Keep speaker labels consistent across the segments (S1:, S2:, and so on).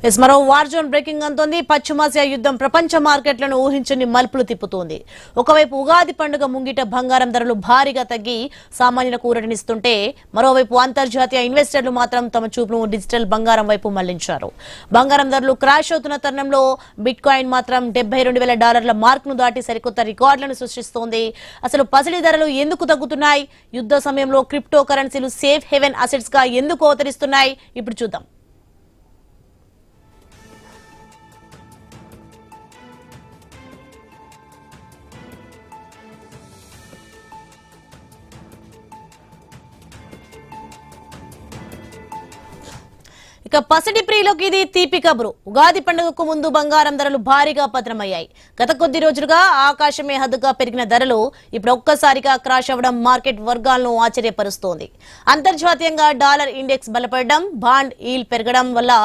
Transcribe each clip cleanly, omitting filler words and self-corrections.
S1: మరో war zone breaking అంతోంది. పశ్చిమాసియా యుద్ధం ప్రపంచ మార్కెట్లను ఊహించని మలుపులు తిప్పుతోంది. ఒకవైపు ఉగాది పండుగ ముంగిట బంగారం ధరలు భారీగా తగ్గి సామాన్యులకు ఊరటనిస్తుంటే, మరోవైపు అంతర్జాతీయ ఇన్వెస్టర్లు మాత్రం తమ చూపును డిజిటల్ బంగారం వైపు మళ్లించారు. బంగారం ధరలు క్రాష్ అవుతున్న తరుణంలో బిట్ కాయిన్ మాత్రం $72,000 మార్క్ ను దాటి సరికొత్త రికార్డులను సృష్టిస్తోంది. అసలు పసిడి ధరలు ఎందుకు తగ్గుతున్నాయి? యుద్ధ సమయంలో క్రిప్టో కరెన్సీలు సేఫ్ హెవెన్ అసెట్స్ గా ఎందుకు అవతరిస్తున్నాయి? ఇప్పుడు చూద్దాం. ఇక పసిడి ప్రియులకు ఇది తీపి కబురు. ఉగాది పండుగకు ముందు బంగారం ధరలు భారీగా పతనమయ్యాయి. గత కొద్ది రోజులుగా ఆకాశమే హద్దుగా పెరిగిన ధరలు ఇప్పుడు ఒక్కసారిగా క్రాష్ అవ్వడం మార్కెట్ వర్గాలను ఆశ్చర్యపరుస్తోంది. అంతర్జాతీయంగా డాలర్ ఇండెక్స్ బలపడడం, బాండ్ ఈల్డ్ పెరగడం వల్ల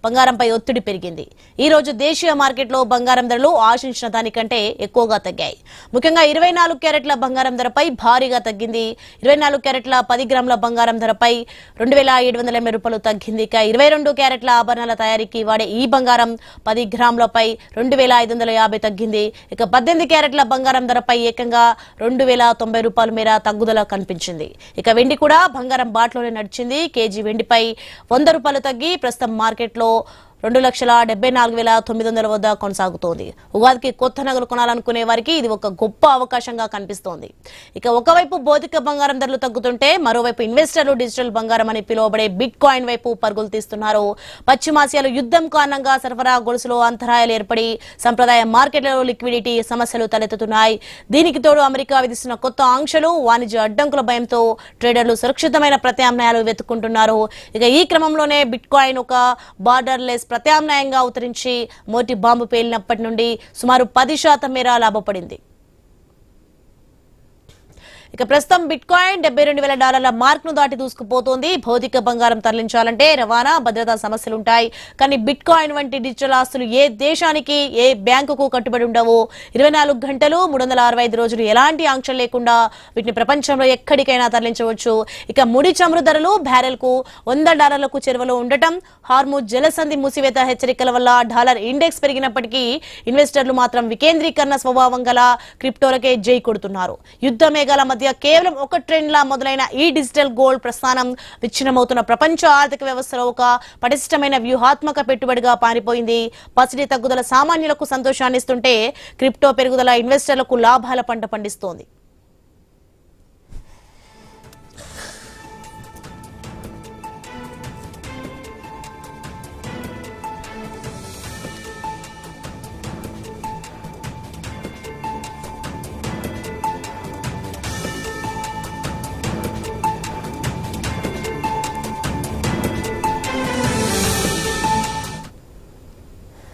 S1: బంగారంపై ఒత్తిడి పెరిగింది. ఈ రోజు దేశీయ మార్కెట్లో బంగారం ధరలు ఆశించిన దానికంటే ఎక్కువగా తగ్గాయి. ముఖ్యంగా 24 క్యారెట్ల బంగారం ధరపై భారీగా తగ్గింది. 24 క్యారెట్ల 10 గ్రాముల బంగారం ధరపై $2,780 తగ్గింది. ఇక 22 క్యారెట్ల ఆభరణాల తయారీకి వాడే ఈ బంగారం 10 గ్రాములపై $2,550 తగ్గింది. ఇక 18 క్యారెట్ల బంగారం ధరపై ఏకంగా $2,090 మేర తగ్గుదల కనిపించింది. ఇక వెండి కూడా బంగారం బాట్లోనే నడిచింది. కేజీ వెండిపై $100 తగ్గి ప్రస్తుతం మార్కెట్లో 2,74,900 వద్ద కొనసాగుతోంది. ఉగాదికి కొత్త నగలు కొనాలనుకునే వారికి ఇది ఒక గొప్ప అవకాశంగా కనిపిస్తోంది. ఇక ఒకవైపు భౌతిక బంగారం ధరలు తగ్గుతుంటే, మరోవైపు ఇన్వెస్టర్లు డిజిటల్ బంగారం అని పిలువబడే బిట్ కాయిన్ వైపు పరుగులు తీస్తున్నారు. పశ్చిమాసియాలో యుద్ధం కారణంగా సరఫరా గొలుసులో అంతరాయాలు ఏర్పడి సంప్రదాయ మార్కెట్లలో లిక్విడిటీ సమస్యలు తలెత్తుతున్నాయి. దీనికి తోడు అమెరికా విధిస్తున్న కొత్త ఆంక్షలు, వాణిజ్య అడ్డంకుల భయంతో ట్రేడర్లు సురక్షితమైన ప్రత్యామ్నాయాలు వెతుక్కుంటున్నారు. ఇక ఈ క్రమంలోనే బిట్ కాయిన్ ఒక బార్డర్లెస్ ప్రత్యామ్నాయంగా అవతరించి మోటి బాంబు పేలినప్పటి నుండి సుమారు 10% మేర లాభపడింది. ఇక ప్రస్తుతం బిట్ కాయిన్ $72,000 మార్క్ ను దాటి దూసుకుపోతోంది. భౌతిక బంగారం తరలించాలంటే రవాణా, భద్రతా సమస్యలుంటాయి. కానీ బిట్ కాయిన్ వంటి డిజిటల్ ఆస్తులు ఏ దేశానికి, ఏ బ్యాంకుకు కట్టుబడి ఉండవు. 24 గంటలు 365 రోజులు ఎలాంటి ఆంక్షలు లేకుండా వీటిని ప్రపంచంలో ఎక్కడికైనా తరలించవచ్చు. ఇక ముడి చమురు ధరలు బ్యారెల్ కు $100 చేరువలో ఉండటం, హార్ముజ్ జలసంధి మూసివేత హెచ్చరికల వల్ల డాలర్ ఇండెక్స్ పెరిగినప్పటికీ ఇన్వెస్టర్లు మాత్రం వికేంద్రీకరణ స్వభావం గల క్రిప్టోలకే జై కొడుతున్నారు. యుద్ధ మేఘాల మధ్య కేవలం ఒక ట్రెండ్ లా మొదలైన ఈ డిజిటల్ గోల్డ్ ప్రస్థానం విచ్ఛిన్నమవుతున్న ప్రపంచ ఆర్థిక వ్యవస్థలో ఒక పటిష్టమైన వ్యూహాత్మక పెట్టుబడిగా పారిపోయింది. పసిడి తగ్గుదల సామాన్యులకు సంతోషాన్నిస్తుంటే, క్రిప్టో పెరుగుదల ఇన్వెస్టర్లకు లాభాల పంట పండిస్తోంది.